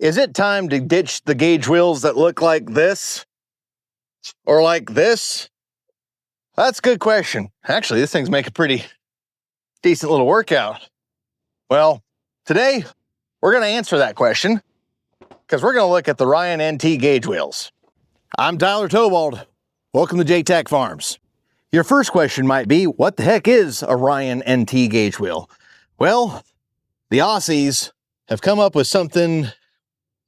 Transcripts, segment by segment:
Is it time to ditch the gauge wheels that look like this? Or like this? That's a good question. Actually, this thing's make a pretty decent little workout. Well, today we're going to answer that question because we're going to look at the Ryan NT gauge wheels. I'm Tyler Tobald. Welcome to J-Tech Farms. Your first question might be, what the heck is a Ryan NT gauge wheel? Well, the Aussies have come up with something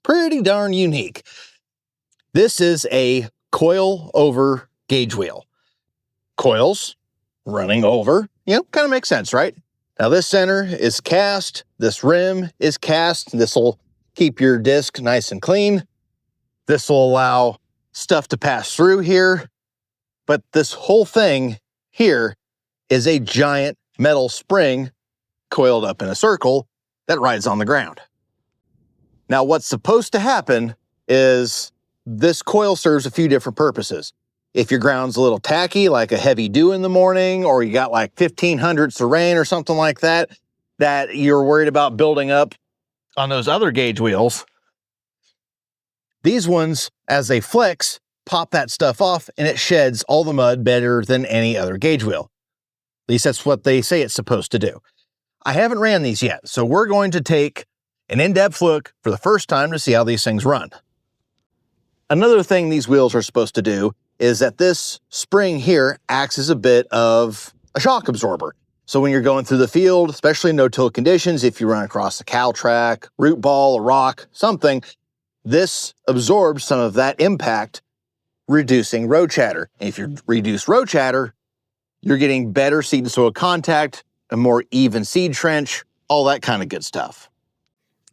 pretty darn unique. This is a coil over gauge wheel. Coils running over, kind of makes sense, right? Now this center is cast, this rim is cast. This will keep your disc nice and clean. This will allow stuff to pass through here. But this whole thing here is a giant metal spring coiled up in a circle that rides on the ground. Now what's supposed to happen is this coil serves a few different purposes. If your ground's a little tacky, like a heavy dew in the morning, or you got like 1500ths of rain or something like that, that you're worried about building up on those other gauge wheels, these ones, as they flex, pop that stuff off and it sheds all the mud better than any other gauge wheel. At least that's what they say it's supposed to do. I haven't ran these yet, so we're going to take an in-depth look for the first time to see how these things run. Another thing these wheels are supposed to do is that this spring here acts as a bit of a shock absorber. So when you're going through the field, especially in no-till conditions, if you run across a cow track, root ball, a rock, something, this absorbs some of that impact, reducing road chatter. And if you reduce road chatter, you're getting better seed and soil contact, a more even seed trench, all that kind of good stuff.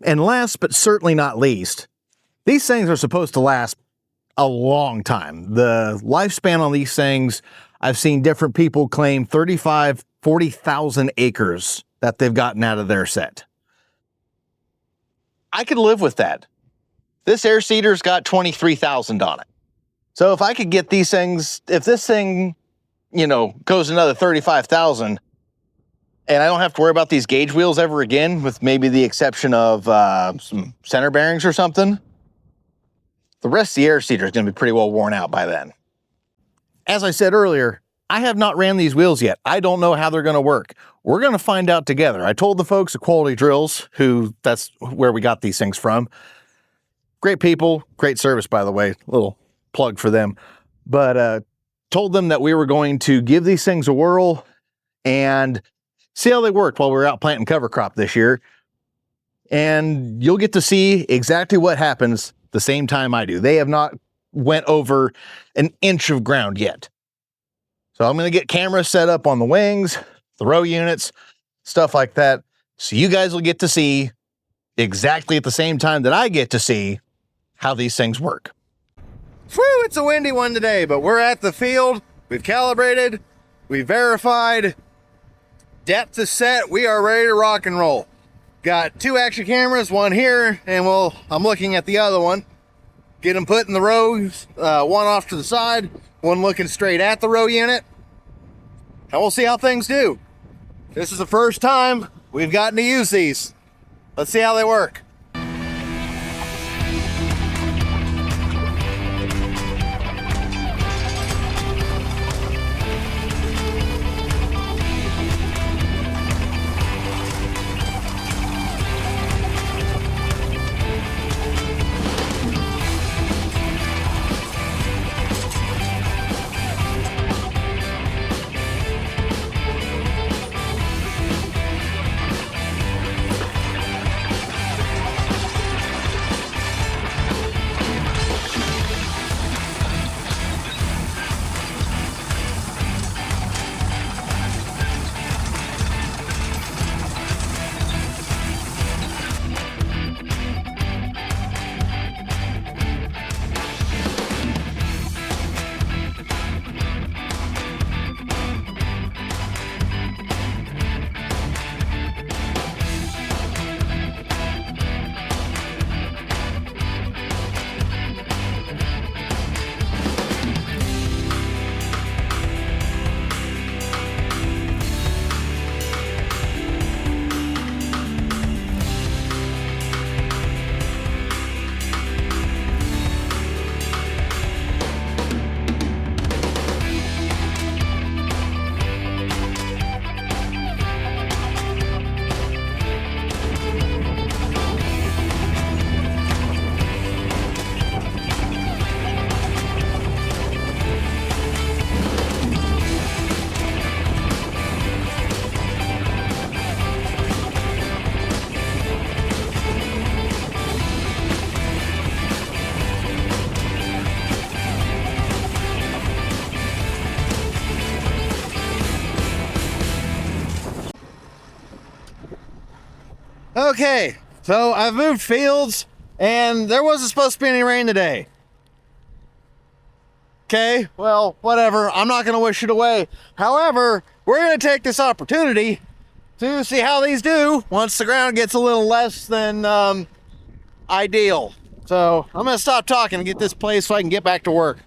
And last but certainly not least, these things are supposed to last a long time. The lifespan on these things, I've seen different people claim 35, 40,000 acres that they've gotten out of their set. I could live with that. This air seeder's got 23,000 on it. So if I could get these things, if this thing, goes another 35,000, and I don't have to worry about these gauge wheels ever again, with maybe the exception of some center bearings or something, the rest of the air seeder is going to be pretty well worn out by then. As I said earlier, I have not ran these wheels yet. I don't know how they're going to work. We're going to find out together. I told the folks at Quality Drills, that's where we got these things from. Great people, great service, by the way, little plug for them. But told them that we were going to give these things a whirl and see how they worked while we were out planting cover crop this year. And you'll get to see exactly what happens the same time I do. They have not went over an inch of ground yet. So I'm going to get cameras set up on the wings, the row units, stuff like that. So you guys will get to see exactly at the same time that I get to see how these things work. Whew, it's a windy one today, but we're at the field. We've calibrated, we've verified, depth is set, we are ready to rock and roll. Got 2 action cameras, one here, and I'm looking at the other one. Get them put in the rows, one off to the side, one looking straight at the row unit. And we'll see how things do. This is the first time we've gotten to use these. Let's see how they work. Okay, so I've moved fields, and there wasn't supposed to be any rain today. Okay, well, whatever. I'm not going to wish it away. However, we're going to take this opportunity to see how these do once the ground gets a little less than ideal. So I'm going to stop talking and get this placed so I can get back to work.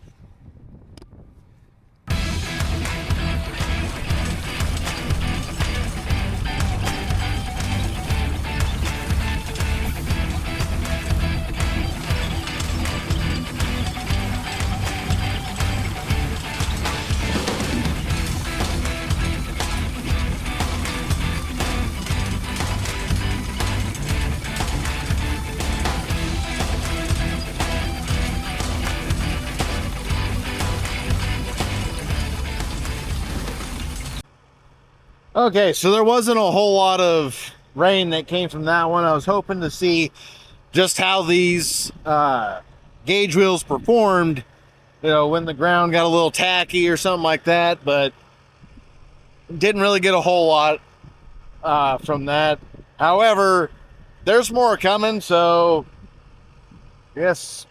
Okay, so there wasn't a whole lot of rain that came from that one. I was hoping to see just how these gauge wheels performed, you know, when the ground got a little tacky or something like that, but didn't really get a whole lot from that. However, there's more coming, so yes,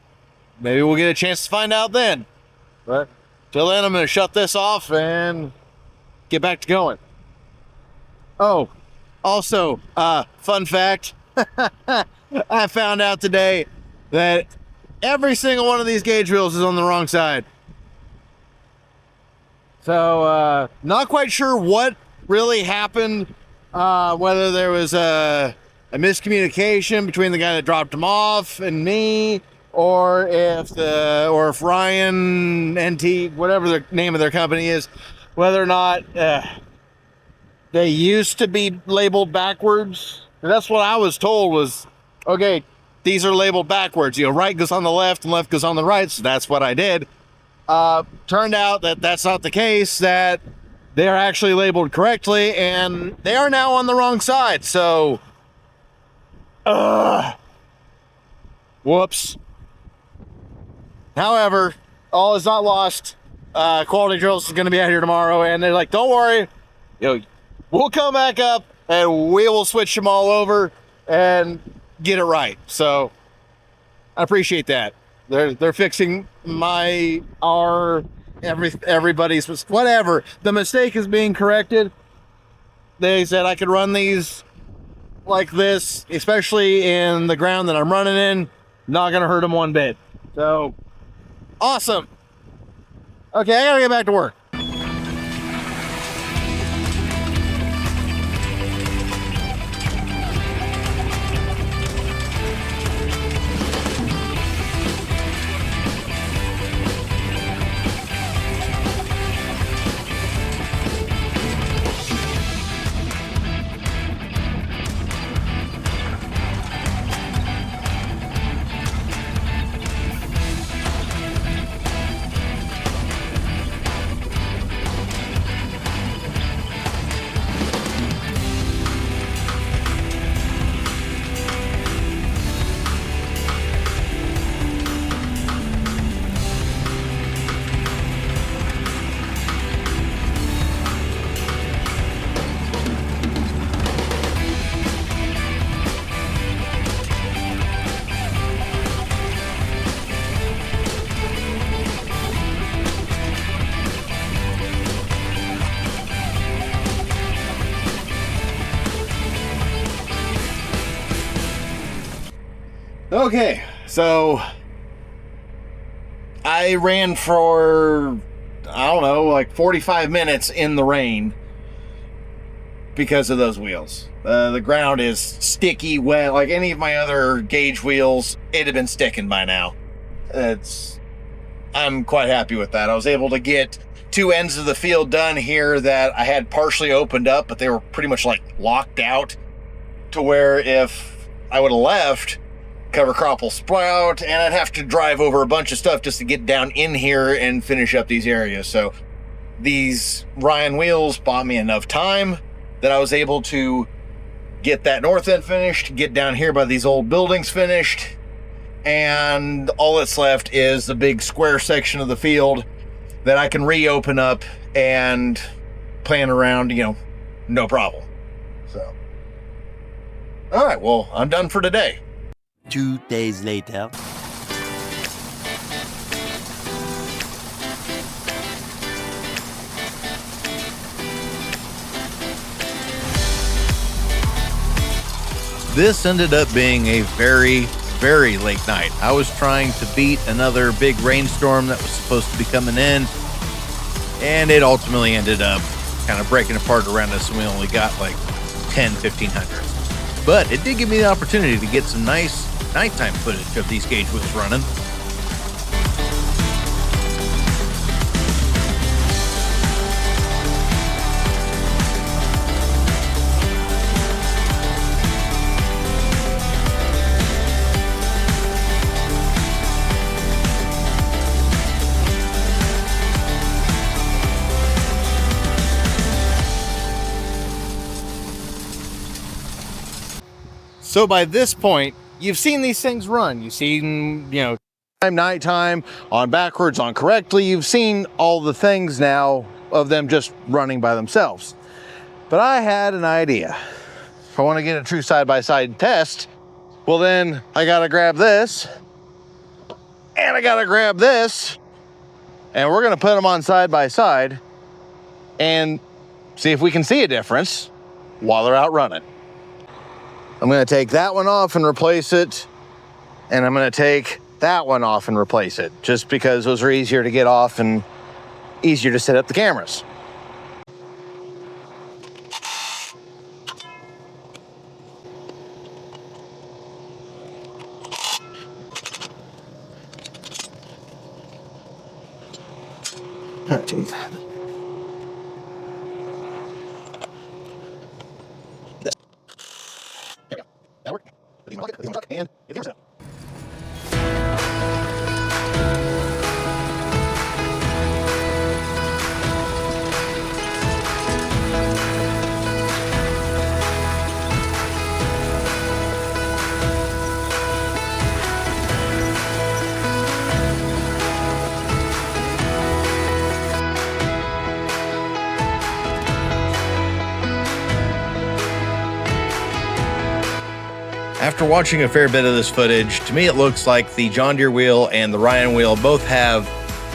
maybe we'll get a chance to find out then. But till then, I'm going to shut this off and get back to going. Oh, also, fun fact, I found out today that every single one of these gauge wheels is on the wrong side. So, not quite sure what really happened, whether there was a miscommunication between the guy that dropped them off and me, or if Ryan NT, whatever the name of their company is, whether or not they used to be labeled backwards. And that's what I was told was, okay, these are labeled backwards. You know, right goes on the left and left goes on the right. So that's what I did. Turned out that that's not the case, that they're actually labeled correctly and they are now on the wrong side. So, whoops. However, all is not lost. Quality Drills is going to be out here tomorrow, and they're like, don't worry, you know, we'll come back up and we will switch them all over and get it right. So I appreciate that. They're fixing everybody's, whatever. The mistake is being corrected. They said I could run these like this, especially in the ground that I'm running in. Not going to hurt them one bit. So awesome. Okay, I got to get back to work. Okay, so I ran for, I don't know, like 45 minutes in the rain because of those wheels. The ground is sticky, wet, like any of my other gauge wheels, it'd have been sticking by now. I'm quite happy with that. I was able to get two ends of the field done here that I had partially opened up, but they were pretty much like locked out to where if I would have left, cover crop will sprout, and I'd have to drive over a bunch of stuff just to get down in here and finish up these areas. So these Ryan wheels bought me enough time that I was able to get that north end finished, get down here by these old buildings finished, and all that's left is the big square section of the field that I can reopen up and plan around, you know, no problem. So All right, well, I'm done for today. 2 days later. This ended up being a very, very late night. I was trying to beat another big rainstorm that was supposed to be coming in, and it ultimately ended up kind of breaking apart around us, and we only got like 10, 1500. But it did give me the opportunity to get some nice nighttime footage of these gauge wheels running. So by this point, you've seen these things run. You've seen, nighttime, on backwards, on correctly. You've seen all the things now of them just running by themselves. But I had an idea. If I want to get a true side-by-side test, well then I gotta grab this, and I gotta grab this, and we're gonna put them on side by side and see if we can see a difference while they're out running. I'm gonna take that one off and replace it, and I'm gonna take that one off and replace it, just because those are easier to get off and easier to set up the cameras. That worked. And it comes out. After watching a fair bit of this footage, to me it looks like the John Deere wheel and the Ryan wheel both have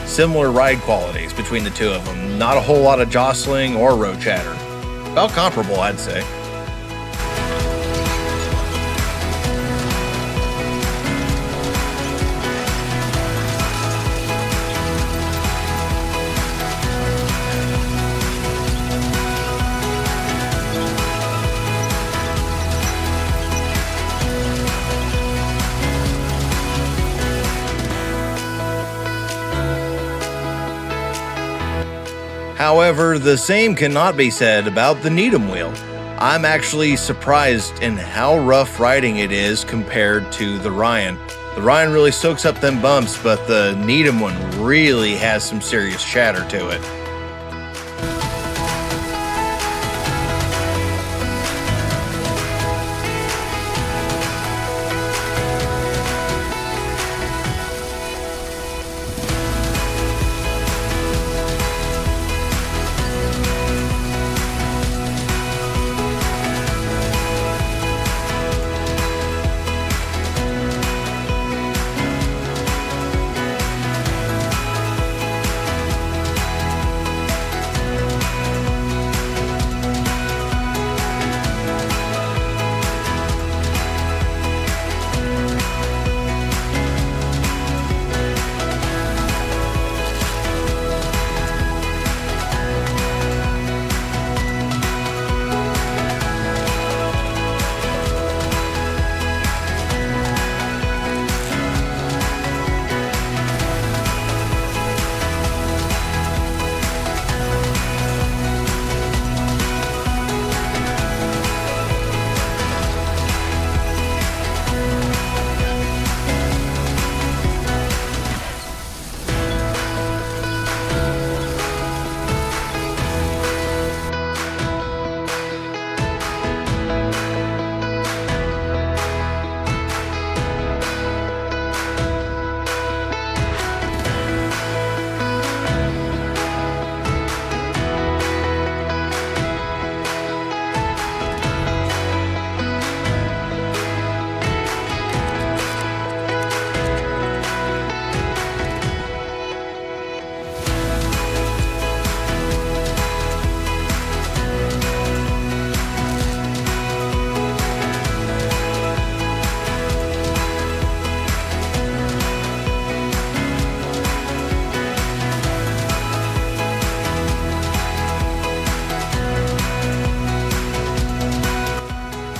similar ride qualities between the two of them. Not a whole lot of jostling or road chatter. About comparable, I'd say. However, the same cannot be said about the Needham wheel. I'm actually surprised in how rough riding it is compared to the Ryan. The Ryan really soaks up them bumps, but the Needham one really has some serious chatter to it.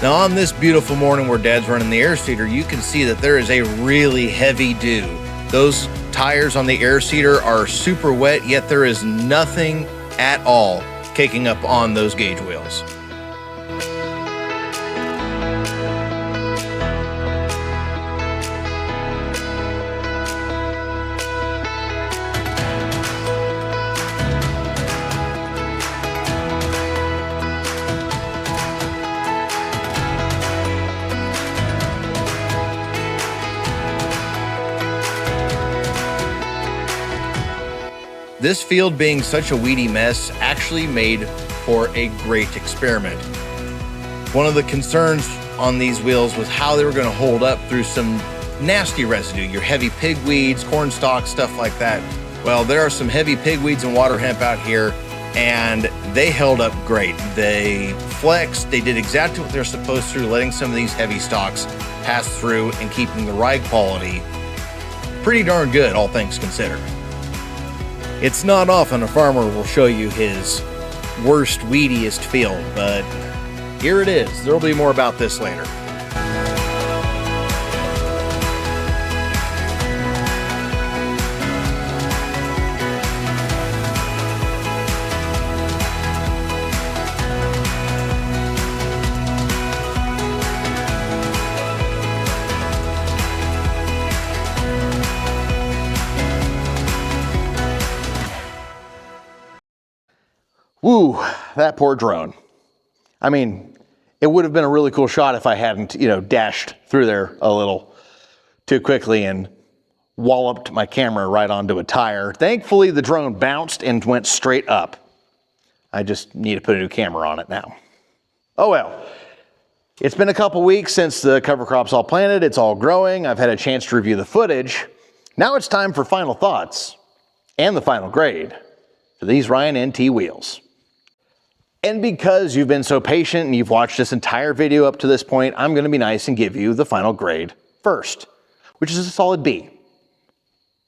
Now on this beautiful morning where Dad's running the air seeder, you can see that there is a really heavy dew. Those tires on the air seeder are super wet, yet there is nothing at all caking up on those gauge wheels. This field being such a weedy mess actually made for a great experiment. One of the concerns on these wheels was how they were going to hold up through some nasty residue, your heavy pigweeds, corn stalks, stuff like that. Well, there are some heavy pigweeds and water hemp out here, and they held up great. They flexed, they did exactly what they're supposed to, letting some of these heavy stalks pass through and keeping the ride quality pretty darn good, all things considered. It's not often a farmer will show you his worst, weediest field, but here it is. There'll be more about this later. Woo, that poor drone. I mean, it would have been a really cool shot if I hadn't, dashed through there a little too quickly and walloped my camera right onto a tire. Thankfully, the drone bounced and went straight up. I just need to put a new camera on it now. Oh well. It's been a couple weeks since the cover crop's all planted. It's all growing. I've had a chance to review the footage. Now it's time for final thoughts and the final grade for these Ryan NT wheels. And because you've been so patient and you've watched this entire video up to this point, I'm going to be nice and give you the final grade first, which is a solid B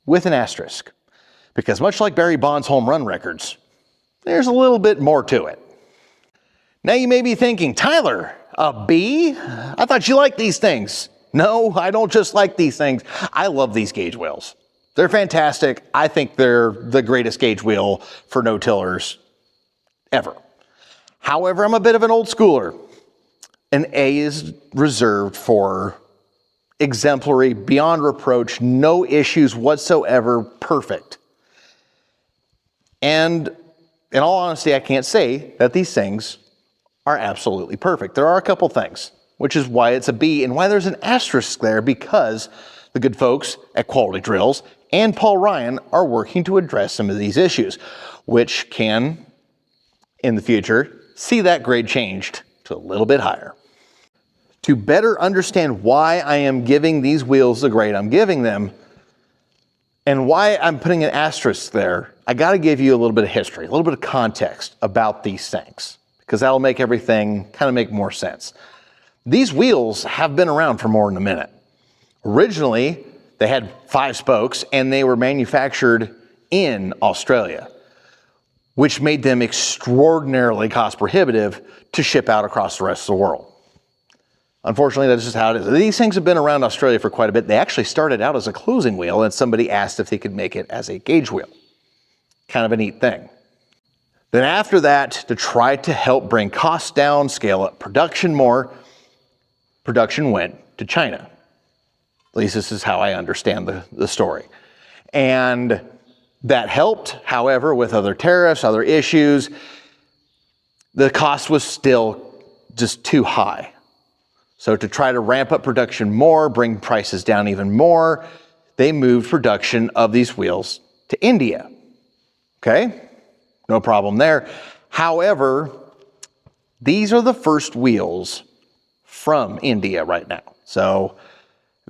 with an asterisk. Because much like Barry Bonds' home run records, there's a little bit more to it. Now you may be thinking, Tyler, a B? I thought you liked these things. No, I don't just like these things. I love these gauge wheels. They're fantastic. I think they're the greatest gauge wheel for no-tillers ever. However, I'm a bit of an old schooler. An A is reserved for exemplary, beyond reproach, no issues whatsoever, perfect. And in all honesty, I can't say that these things are absolutely perfect. There are a couple things, which is why it's a B and why there's an asterisk there, because the good folks at Quality Drills and Paul Ryan are working to address some of these issues, which can, in the future, see that grade changed to a little bit higher. To better understand why I am giving these wheels the grade I'm giving them and why I'm putting an asterisk there, I got to give you a little bit of history, a little bit of context about these things, because that'll make everything kind of make more sense. These wheels have been around for more than a minute. Originally, they had 5 spokes and they were manufactured in Australia, which made them extraordinarily cost prohibitive to ship out across the rest of the world. Unfortunately, that's just how it is. These things have been around Australia for quite a bit. They actually started out as a closing wheel, and somebody asked if they could make it as a gauge wheel. Kind of a neat thing. Then after that, to try to help bring costs down, scale up production more, production went to China. At least this is how I understand the story. And that helped, however, with other tariffs, other issues, the cost was still just too high. So to try to ramp up production more, bring prices down even more, they moved production of these wheels to India. Okay, no problem there. However, these are the first wheels from India right now. So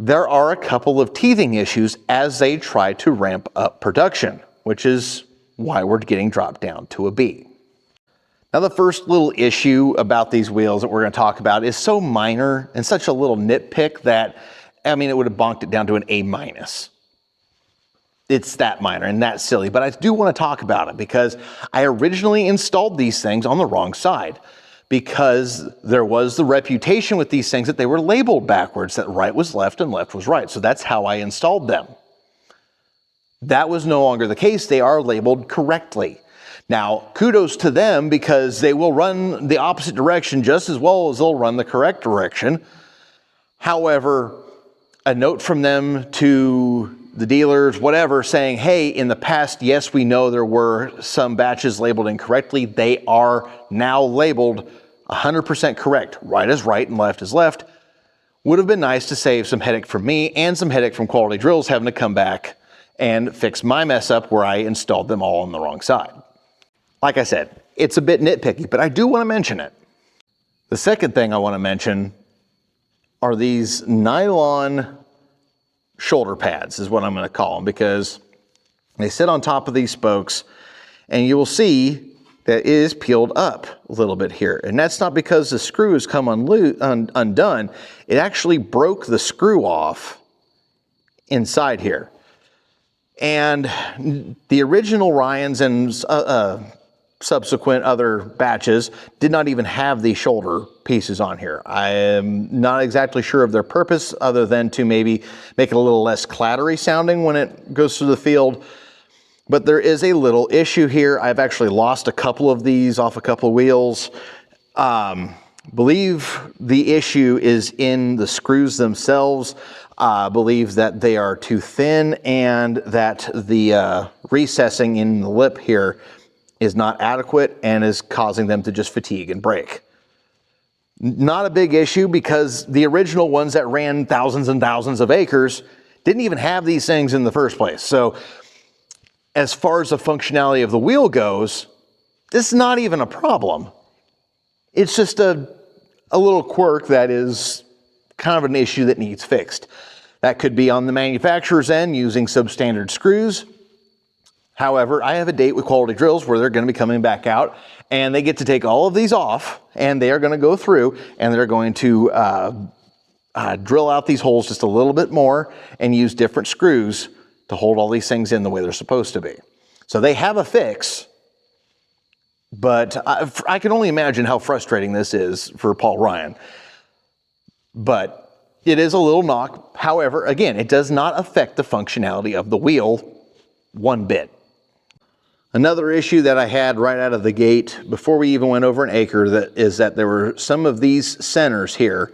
there are a couple of teething issues as they try to ramp up production, which is why we're getting dropped down to a B. Now, the first little issue about these wheels that we're going to talk about is so minor and such a little nitpick that, it would have bonked it down to an A-. It's that minor and that silly, but I do want to talk about it because I originally installed these things on the wrong side. because there was the reputation with these things that they were labeled backwards, that right was left and left was right. So that's how I installed them. That was no longer the case. They are labeled correctly. Now, kudos to them because they will run the opposite direction just as well as they'll run the correct direction. However, a note from them to the dealers, whatever, saying, hey, in the past, yes, we know there were some batches labeled incorrectly. They are now labeled 100% correct. Right is right and left is left. Would have been nice to save some headache from me and some headache from Quality Drills having to come back and fix my mess up where I installed them all on the wrong side. Like I said, it's a bit nitpicky, but I do want to mention it. The second thing I want to mention are these nylon shoulder pads, is what I'm going to call them, because they sit on top of these spokes and you will see that it is peeled up a little bit here. And that's not because the screw has come undone. It actually broke the screw off inside here. And the original Ryans and subsequent other batches did not even have these shoulder pieces on here. I am not exactly sure of their purpose other than to maybe make it a little less clattery sounding when it goes through the field. But there is a little issue here. I've actually lost a couple of these off a couple of wheels. Believe the issue is in the screws themselves. Believe that they are too thin and that the recessing in the lip here is not adequate and is causing them to just fatigue and break. Not a big issue because the original ones that ran thousands and thousands of acres didn't even have these things in the first place. So as far as the functionality of the wheel goes, this is not even a problem. It's just a little quirk that is kind of an issue that needs fixed. That could be on the manufacturer's end using substandard screws. However, I have a date with Quality Drills where they're going to be coming back out and they get to take all of these off and they are going to go through and they're going to drill out these holes just a little bit more and use different screws to hold all these things in the way they're supposed to be. So they have a fix, but I can only imagine how frustrating this is for Paul Ryan. But it is a little knock. However, again, it does not affect the functionality of the wheel one bit. Another issue that I had right out of the gate before we even went over an acre is that there were some of these centers here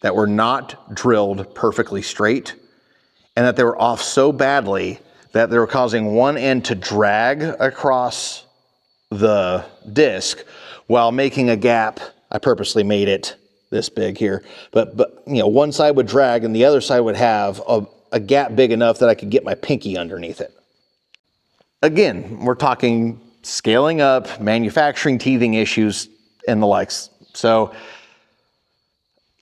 that were not drilled perfectly straight and that they were off so badly that they were causing one end to drag across the disc while making a gap. I purposely made it this big here, but you know, one side would drag and the other side would have a gap big enough that I could get my pinky underneath it. Again, we're talking scaling up, manufacturing teething issues and the likes. So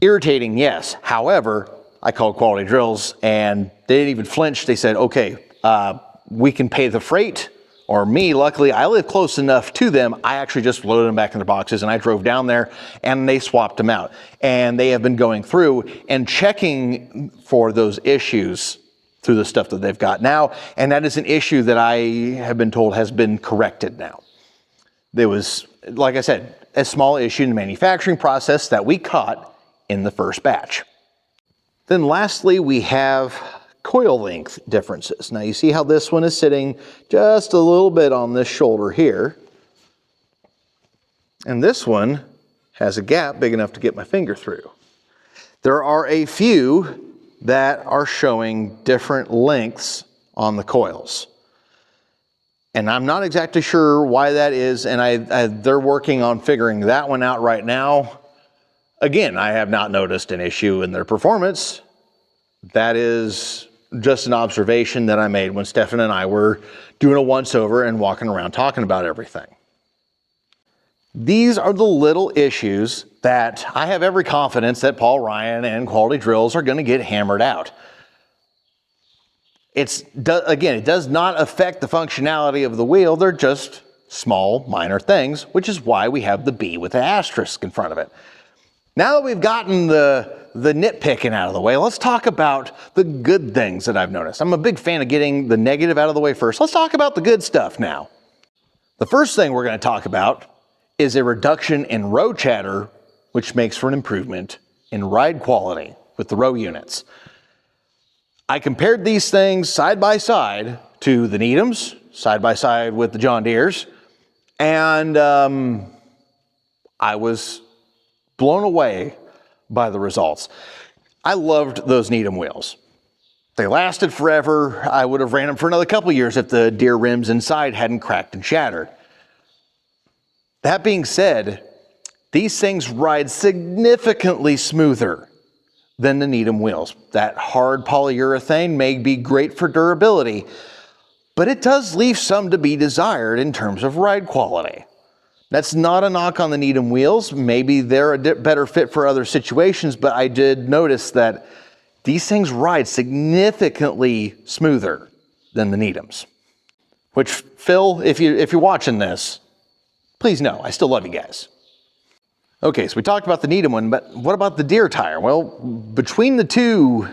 irritating, yes. However, I called Quality Drills and they didn't even flinch. They said, okay, we can pay the freight. Or me, luckily, I live close enough to them. I actually just loaded them back in their boxes and I drove down there and they swapped them out. And they have been going through and checking for those issues through the stuff that they've got now. And that is an issue that I have been told has been corrected now. There was, like I said, a small issue in the manufacturing process that we caught in the first batch. Then lastly, we have coil length differences. Now you see how this one is sitting just a little bit on this shoulder here. And this one has a gap big enough to get my finger through. There are a few that are showing different lengths on the coils. And I'm not exactly sure why that is, and they're working on figuring that one out right now. Again, I have not noticed an issue in their performance. That is just an observation that I made when Stefan and I were doing a once-over and walking around talking about everything. These are the little issues that I have every confidence that Paul Ryan and Quality Drills are going to get hammered out. Again, it does not affect the functionality of the wheel. They're just small, minor things, which is why we have the B with the asterisk in front of it. Now that we've gotten the nitpicking out of the way, let's talk about the good things that I've noticed. I'm a big fan of getting the negative out of the way first. Let's talk about the good stuff now. The first thing we're going to talk about is a reduction in row chatter, which makes for an improvement in ride quality with the row units. I compared these things side by side to the Needhams, side by side with the John Deeres, and I was blown away by the results. I loved those Needham wheels. They lasted forever. I would have ran them for another couple years if the Deere rims inside hadn't cracked and shattered. That being said, these things ride significantly smoother than the Needham wheels. That hard polyurethane may be great for durability, but it does leave some to be desired in terms of ride quality. That's not a knock on the Needham wheels. Maybe they're a better fit for other situations, but I did notice that these things ride significantly smoother than the Needhams. Which, Phil, if you're watching this, please know, I still love you guys. Okay, so we talked about the Needham one, but what about the Deere tire? Well, between the two,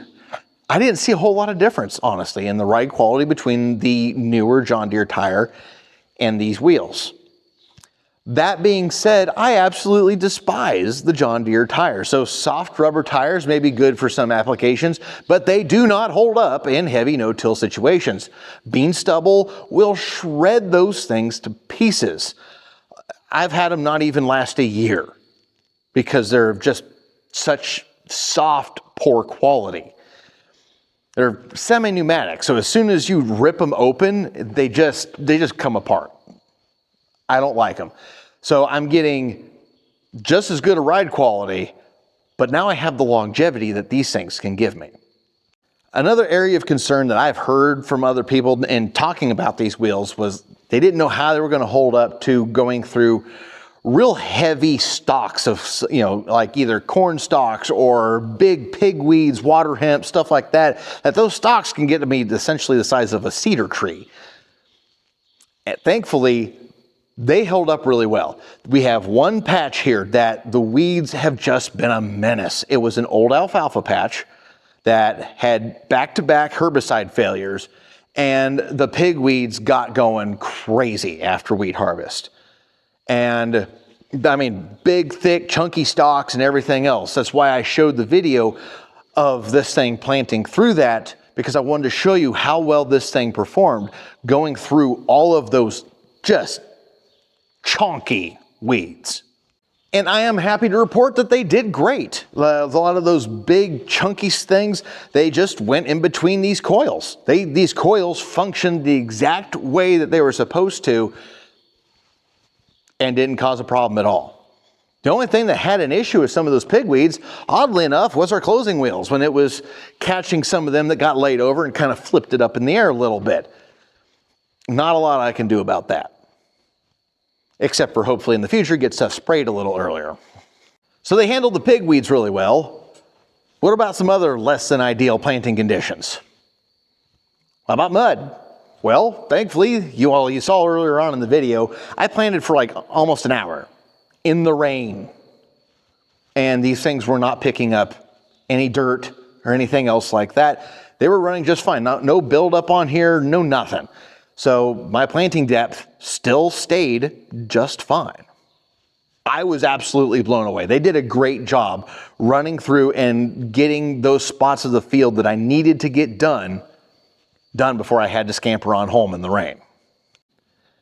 I didn't see a whole lot of difference, honestly, in the ride quality between the newer John Deere tire and these wheels. That being said, I absolutely despise the John Deere tire. So soft rubber tires may be good for some applications, but they do not hold up in heavy no-till situations. Bean stubble will shred those things to pieces. I've had them not even last a year because they're just such soft, poor quality. They're semi-pneumatic, so as soon as you rip them open, they just come apart. I don't like them. So I'm getting just as good a ride quality, but now I have the longevity that these things can give me. Another area of concern that I've heard from other people in talking about these wheels was they didn't know how they were going to hold up to going through real heavy stalks of, like either corn stalks or big pigweeds, water hemp, stuff like that, that those stalks can get to be essentially the size of a cedar tree. And thankfully, they held up really well. We have one patch here that the weeds have just been a menace. It was an old alfalfa patch that had back-to-back herbicide failures, and the pigweeds got going crazy after wheat harvest. And I mean, big, thick, chunky stalks and everything else. That's why I showed the video of this thing planting through that, because I wanted to show you how well this thing performed going through all of those just chonky weeds. And I am happy to report that they did great. A lot of those big chunky things, they just went in between these coils. These coils functioned the exact way that they were supposed to and didn't cause a problem at all. The only thing that had an issue with some of those pigweeds, oddly enough, was our closing wheels when it was catching some of them that got laid over and kind of flipped it up in the air a little bit. Not a lot I can do about that, except for hopefully in the future get stuff sprayed a little earlier. So they handled the pigweeds really well. What about some other less than ideal planting conditions? How about mud? Well, thankfully, you saw earlier on in the video, I planted for like almost an hour in the rain. And these things were not picking up any dirt or anything else like that. They were running just fine. No buildup on here, no nothing. So my planting depth still stayed just fine. I was absolutely blown away. They did a great job running through and getting those spots of the field that I needed to get done before I had to scamper on home in the rain.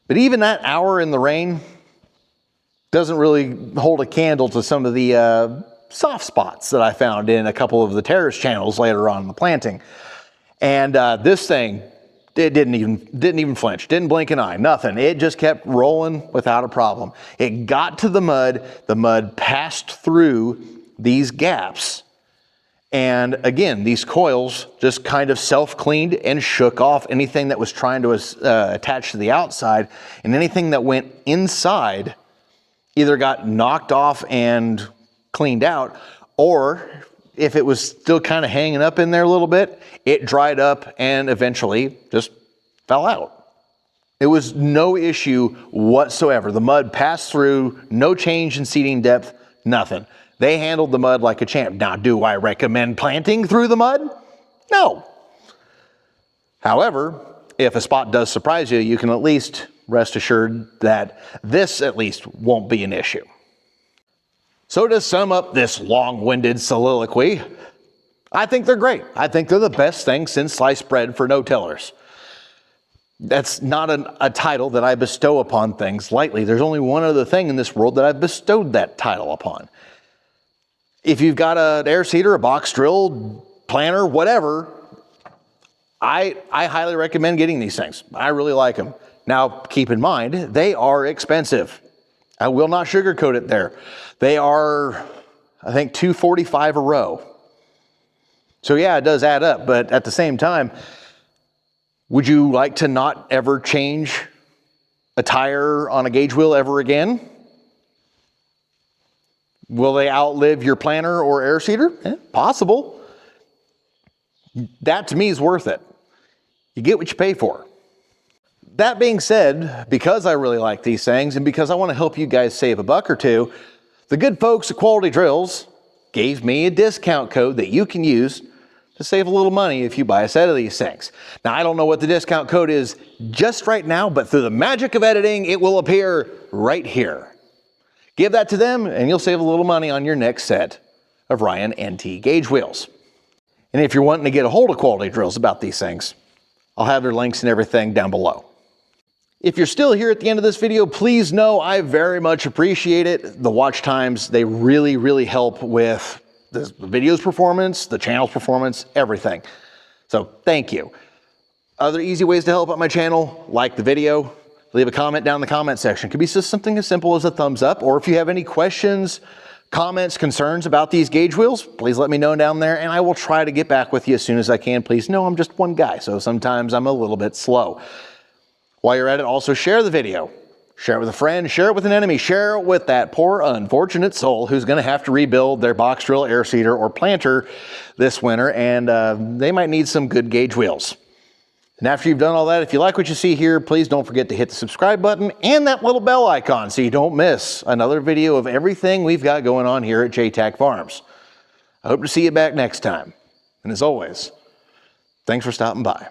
But even that hour in the rain doesn't really hold a candle to some of the soft spots that I found in a couple of the terrace channels later on in the planting. And this thing, it didn't even flinch, didn't blink an eye, nothing. It just kept rolling without a problem. It got to the mud passed through these gaps. And again, these coils just kind of self-cleaned and shook off anything that was trying to attach to the outside, and anything that went inside either got knocked off and cleaned out, or if it was still kind of hanging up in there a little bit, it dried up and eventually just fell out. It was no issue whatsoever. The mud passed through, no change in seeding depth, nothing. They handled the mud like a champ. Now, do I recommend planting through the mud? No. However, if a spot does surprise you, you can at least rest assured that this at least won't be an issue. So to sum up this long-winded soliloquy, I think they're great. I think they're the best thing since sliced bread for no-tillers. That's not a title that I bestow upon things lightly. There's only one other thing in this world that I've bestowed that title upon. If you've got an air seeder, a box drill, planter, whatever, I highly recommend getting these things. I really like them. Now, keep in mind, they are expensive. I will not sugarcoat it there. They are, I think, $245 a row. So yeah, it does add up, but at the same time, would you like to not ever change a tire on a gauge wheel ever again? Will they outlive your planter or air seeder? Possible. That to me is worth it. You get what you pay for. That being said, because I really like these things and because I want to help you guys save a buck or two, the good folks at Quality Drills gave me a discount code that you can use to save a little money if you buy a set of these things. Now, I don't know what the discount code is just right now, but through the magic of editing, it will appear right here. Give that to them and you'll save a little money on your next set of Ryan NT gauge wheels. And if you're wanting to get a hold of Quality Drills about these things, I'll have their links and everything down below. If you're still here at the end of this video, please know I very much appreciate it. The watch times, they really, really help with the video's performance, the channel's performance, everything. So thank you. Other easy ways to help out my channel, like the video, leave a comment down in the comment section. It could be just something as simple as a thumbs up, or if you have any questions, comments, concerns about these gauge wheels, please let me know down there and I will try to get back with you as soon as I can. Please know I'm just one guy, so sometimes I'm a little bit slow. While you're at it, also share the video. Share it with a friend, share it with an enemy, share it with that poor unfortunate soul who's gonna have to rebuild their box drill, air seeder, or planter this winter, and they might need some good gauge wheels. And after you've done all that, if you like what you see here, please don't forget to hit the subscribe button and that little bell icon so you don't miss another video of everything we've got going on here at JTAC Farms. I hope to see you back next time. And as always, thanks for stopping by.